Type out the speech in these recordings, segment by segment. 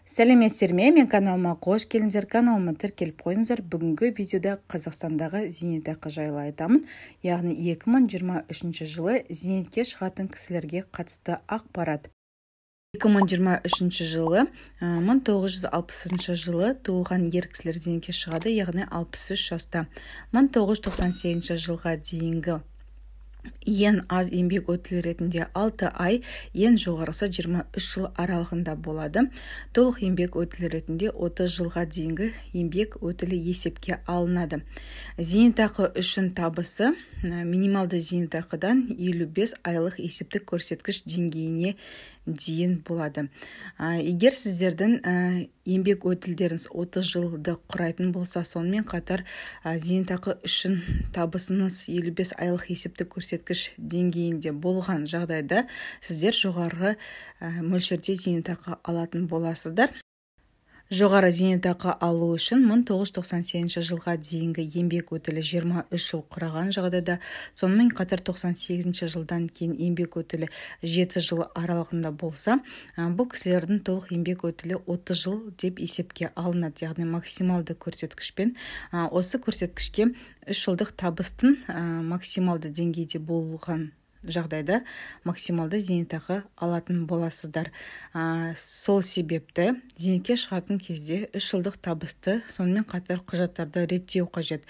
Сәлеметсіздер ме? Мен каналыма қош келдіңіздер. Каналыма тіркеліп қойыңыздар. Бүгінгі видеода Қазақстандағы зейнетақы жайлы айтамын. Яғни 2023 жылы зейнетке шығатын кісілерге қатысты ақпарат. 2023 жылы 1960 жылы туылған ер кісілер зейнетке шығады, яғни 63 жаста. 1998 жылға дейінгі ең аз еңбек өтілі ретінде 6 ай, ең жоғарысы 23 жыл аралығында болады. Толық еңбек өтілі ретінде 30 жылға дейінгі еңбек өтілі есепке алынады. Зейнетақы үшін табысы минималды зейнетақыдан 55 айлық есептік көрсеткіш деңгейіне дейін болады. Егер сіздердің еңбек өтілдеріңіз 30 жылды құрайтын болса, сонымен қатар зейнетақы үшін табысыңыз 55 айлық есептік көрсеткіш деңгейінде болған жағдайда сіздер жоғарғы мөлшерде зейнетақы алатын боласыздар. Жоғары зейнетақы алу үшін 1998 жылға дейінгі еңбек өтілі 23 жыл құраған жағдайда, сонымен қатар 98 жылдан кейін еңбек өтілі 7 жыл аралығында болса, бұл кісілердің толық еңбек өтілі 30 жыл деп есепке алынады, яғни максималды көрсеткішпен. Осы көрсеткішке 3 жылдық табыстың максималды деңгейде болған жағдайда максималды зейнетақы алатын боласыздар. Сол себепті зейнетке шығатын кезде 3 жылдық табысты, сонымен қатар құжаттарды реттеу қажет.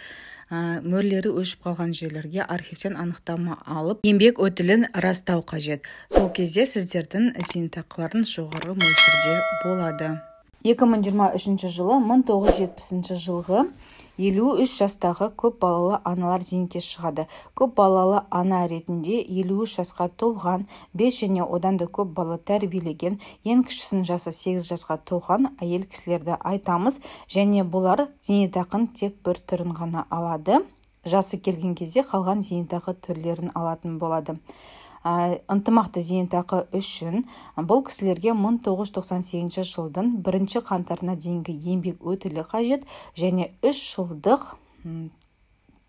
Мөрлері өшіп қалған жерлерге архивтен анықтама алып, еңбек өтілін растау қажет. Сол кезде сіздердің зейнетақыларың жоғары мөлшерде болады. 2023 жылы 1970 жылғы 53 жастағы көп балалы аналар зейнетке шығады. Көп балалы ана ретінде 53 жасқа толған, 5 және одан да көп бала тәрбиелеген, ең кішісінің жасы 8 жасқа толған әйел кісілерді айтамыз, және бұлар зейнетақын тек бір түрін ғана алады. Жасы келген кезде қалған зейнетақы түрлерін алатын болады. Ынтымақты зейнетақы үшін бұл кісілерге 1998 жылдың 1 қаңтарына дейінгі еңбек өтілі қажет және 3 жылдық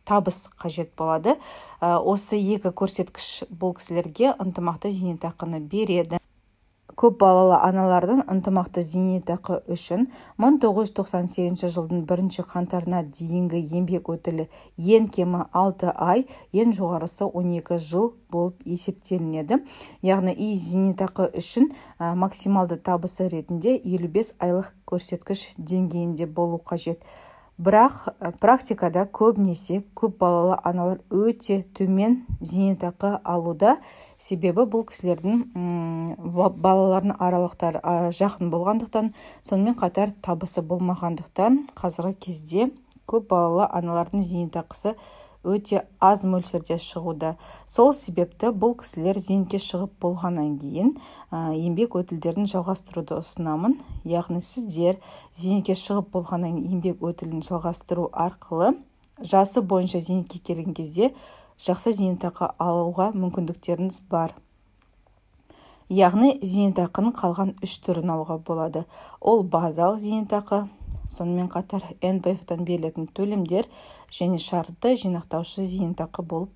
табыс қажет болады. Осы екі көрсеткіш бұл кісілерге ынтымақты зейнетақыны береді. Көп балалы аналардың ынтымақты зейнетақы үшін 1998 жылдың 1 қаңтарына дейінгі еңбек өтілі ең кемі 6 ай, ең жоғарысы 12 жыл болып есептелінеді. Яғни зейнетақы үшін максималды табысы ретінде 55 айлық көрсеткіш деңгейінде болу қажет. Бірақ практикада көбінесе көп балалы аналар өте төмен зейнетақы алуда, себебі бұл кісілердің балалардың аралықтары жақын болғандықтан, сонымен қатар табысы болмағандықтан, қазіргі кезде көп балалы аналардың зейнетақысы өте аз мөлшерде шығуда. Сол себепті бұл кісілер зейнетке шығып болғаннан кейін еңбек өтілдерін жалғастыруды ұсынамын. Яғни сіздер зейнетке шығып болғаннан кейін еңбек өтілін жалғастыру арқылы жасы бойынша зейнетке келген кезде жақсы зейнетақы алуға мүмкіндіктеріңіз бар. Яғни зейнетақының қалған 3 түрін алуға болады. Ол базалық зейнетақы, сонымен қатар НПФ-тан берілетін төлемдер және шартты жинақтаушы зейнетақы болып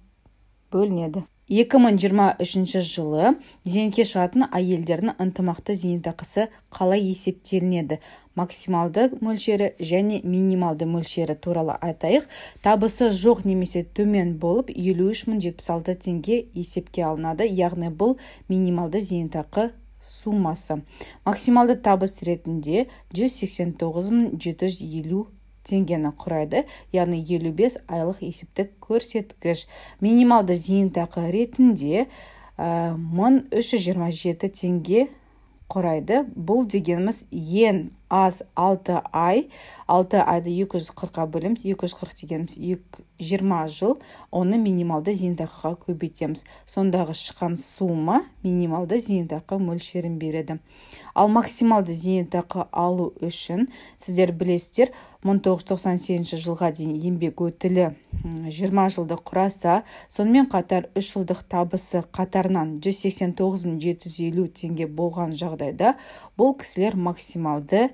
бөлінеді. 2023 жылы зейнетке шығатын әйелдердің ынтымақты зейнетақысы қалай есептелінеді? Максималды мөлшері және минималды мөлшері туралы айтайық. Табысы жоқ немесе төмен болып 53.076 теңге есепке алынады, яғни бұл минималды зейнетақы суммасы. Максималды табыс ретінде 189.750 теңгені құрайды, яғни 55 айлық есептік көрсеткіш. Минималды зейнетақы ретінде 1327 теңге құрайды. Бұл дегеніміз ең аз 6 ай, 6 айды 240-ға бөлеміз, 240 дегеніміз 20 жыл, оны минималды зейнетақыға көбейтеміз. Сондағы шыққан сумма минималды зейнетақы мөлшерін береді. Ал максималды зейнетақы алу үшін сіздер білесіздер, 1998 жылға дейін еңбек өтілі 20 жылды құраса, сонымен қатар 3 жылдық табысы қатарынан 189.750 теңге болған жағдайда, бұл кісілер максималды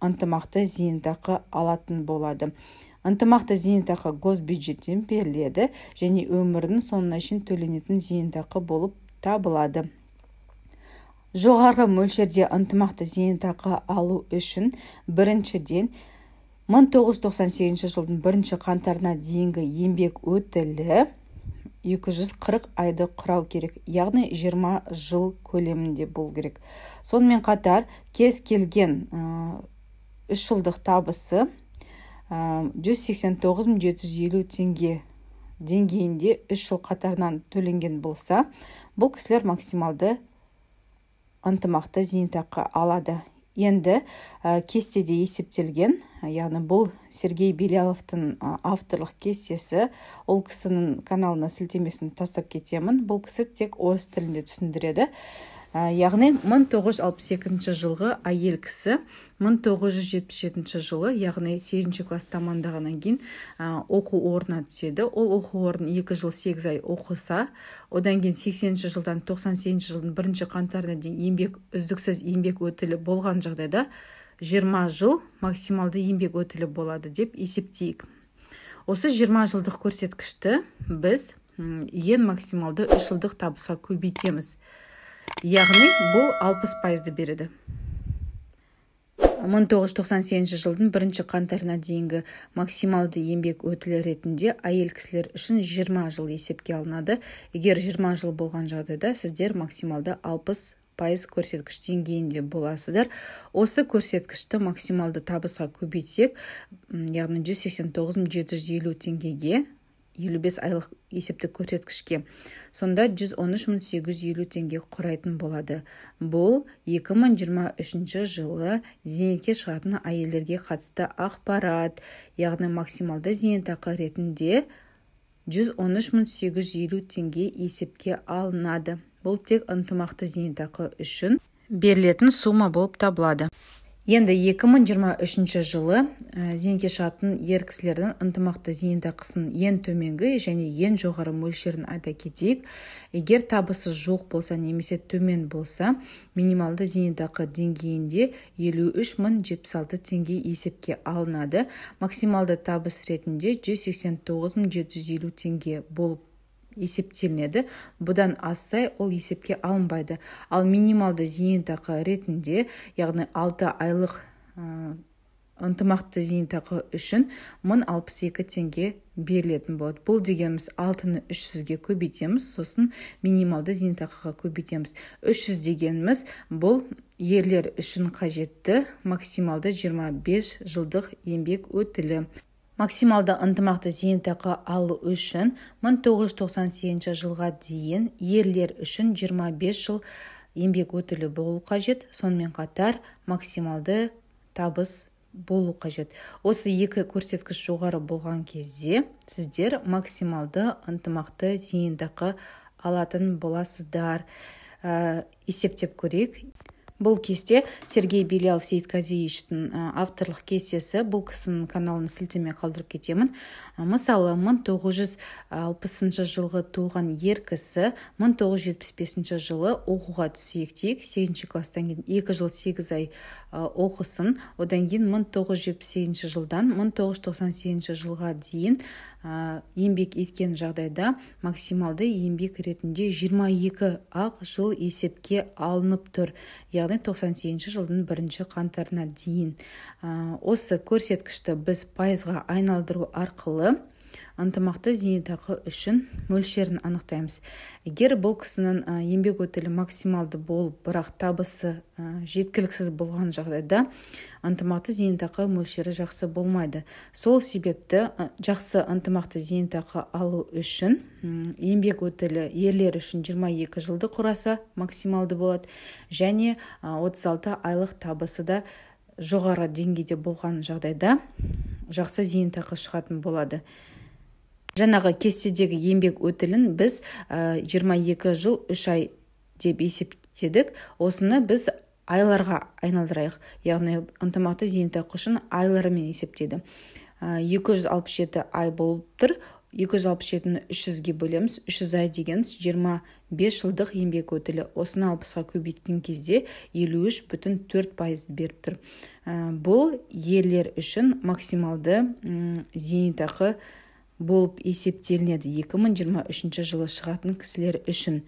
ынтымақты зейнетақы алатын болады. Ынтымақты зейнетақы госбюджеттен беріледі және өмірдің соңына шейін төленетін зейнетақы болып табылады. жоғары мөлшерде ынтымақты зейнетақы алу үшін біріншіден 1998 жылдың 1 қаңтарына дейінгі еңбек өтілі 240 айды құрау керек, яғни 20 жыл көлемінде болу керек. Сонымен қатар кез келген 3 жылдық табысы 189.750 теңге деңгейінде 3 жыл қатарынан төленген болса, бұл кісілер максималды ынтымақты зейнетақы алады. Енді кестеде есептелген, яғни бұл Сергей Беляловтың авторлық кестесі, ол кісінің каналына сілтемесін тастап кетемін. Бұл кісі тек орыс тілінде түсіндіреді. Яғни 1962 жылғы әйел кісі 1977 жылы, яғни 8 класс тамамдағаннан кейін оқу орнына түседі. Ол оқу орнын 2 жыл 8 ай оқыса, одан кейін 80 жылдан 98 жылдың 1 қаңтарына дейін үздіксіз еңбек өтілі болған жағдайда 20 жыл максималды еңбек өтілі болады деп есептейік. Осы 20 жылдық көрсеткішті біз ең максималды 3 жылдық табысқа көбейтеміз. Яғни бұл 60% береді. 1998 жылдың 1 қаңтарына дейінгі максималды еңбек өтілі ретінде әйел кісілер үшін 20 жыл есепке алынады. Егер 20 жыл болған жағдайда сіздер максималды 60% көрсеткіш деңгейінде боласыздар. Осы көрсеткішті максималды табысқа көбейтсек, яғни 189.750 теңгеге 55 айлық есептік көрсеткішке, сонда 113.850 теңге құрайтын болады. Бұл 2023 жылы зейнетке шығатын әйелдерге қатысты ақпарат, яғни максималды зейнетақы ретінде 113.850 теңге есепке алынады. Бұл тек ынтымақты зейнетақы үшін берілетін сума болып табылады. Енді 2023 жылы зейнетке шығатын ер кісілердің ынтымақты зейнетақысының ең төменгі және ең жоғары мөлшерін айта кетейік. Егер табысы жоқ болса немесе төмен болса, минималды зейнетақы деңгейінде 53.076 теңге есепке алынады. Максималды табыс ретінде 189.750 теңге болып есептелінеді. Бұдан асса ол есепке алынбайды. Ал минималды зейнетақы ретінде, яғни 6 айлық ынтымақты зейнетақы үшін 1062 теңге берілетін болады. Бұл дегеніміз 6-ны 300-ге көбейтеміз, сосын минималды зейнетақыға көбейтеміз. 300 дегеніміз бұл ерлер үшін қажетті максималды 25 жылдық еңбек өтілі. Максималды ынтымақты зейнетақы алу үшін 1998 жылға дейін ерлер үшін 25 жыл еңбек өтілі болу қажет, сонымен қатар максималды табыс болу қажет. Осы екі көрсеткіш жоғары болған кезде сіздер максималды ынтымақты зейнетақы алатын боласыздар. Есептеп көрейік. Бұл кесте Сергей Белялов Сейітқазиевичтің авторлық кестесі. Бұл кісінің каналына сілтеме қалдырып кетемін. Мысалы, 1960 жылғы туылған ер кісі 1975 жылы оқуға түсейік дейік. 8 класстан кейін 2 жыл 8 ай оқысын. Одан кейін 1978 жылдан 1998 жылға дейін еңбек еткен жағдайда максималды еңбек ретінде 22 ақ жыл есепке алынып тұр. Яғни 98 жылдың 1 қаңтарына дейін. Осы көрсеткішті біз пайызға айналдыру арқылы ынтымақты зейнетақы үшін мөлшерін анықтаймыз. Егер бұл кісінің еңбек өтілі максималды болып, бірақ табысы жеткіліксіз болған жағдайда ынтымақты зейнетақы мөлшері жақсы болмайды. Сол себепті жақсы ынтымақты зейнетақы алу үшін еңбек өтілі ерлер үшін 22 жылды құраса максималды болады, және 36 айлық табысы да жоғары деңгейде болған жағдайда жақсы зейнетақы шығатын болады. Жаңағы кестедегі еңбек өтілін біз 22 жыл 3 ай деп есептедік. Осыны біз айларға айналдырайық. Яғни ынтымақты зейнетақы үшін айларымен есептеді. 267 ай болып тұр. 267-ні 300-ге бөлеміз. 300 ай дегеніміз 25 жылдық еңбек өтілі. Осыны 60-ға көбейткен кезде 53,4% беріп тұр. Бұл ерлер үшін максималды зейнетақы болып есептелінеді 2023 жылы шығатын кісілер үшін.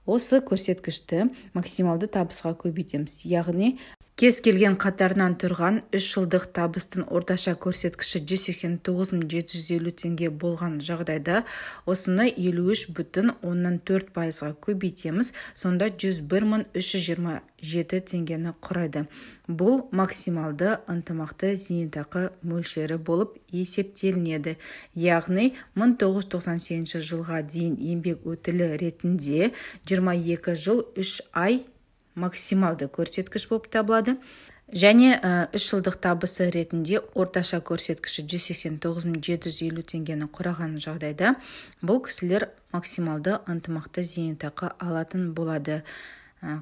осы көрсеткішті максималды табысқа көбейтеміз. Яғни кез келген қатарынан тұрған 3 жылдық табыстың орташа көрсеткіші 189.750 теңге болған жағдайда осыны 53,4%-ға көбейтеміз, сонда 101.327 теңгені құрайды. Бұл максималды ынтымақты зейнетақы мөлшері болып есептелінеді. Яғни 1998 жылға дейін еңбек өтілі ретінде 22 жыл 3 ай максималды көрсеткіш болып табылады. Және 3 жылдық табысы ретінде орташа көрсеткіші 189.750 теңгені құраған жағдайда бұл кісілер максималды ынтымақты зейнетақы алатын болады.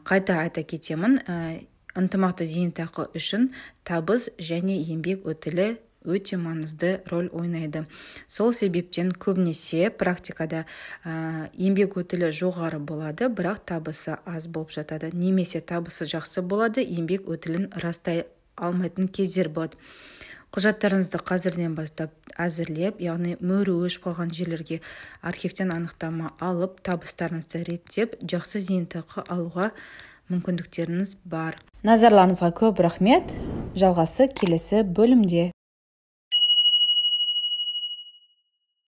Қайта айта кетемін, ынтымақты зейнетақы үшін табыс және еңбек өтілі өте маңызды рөл ойнайды. Сол себептен көбінесе практикада еңбек өтілі жоғары болады, бірақ табысы аз болып жатады. Немесе табысы жақсы болады, еңбек өтілін растай алмайтын кездер болады. Құжаттарыңызды қазірден бастап әзірлеп, яғни мөрі өшіп қалған жерлерге архивтен анықтама алып, табыстарыңызды реттеп, жақсы зейнетақы алуға мүмкіндіктеріңіз бар. Назарларыңызға көп рахмет. Жалғасы келесі бөлімде.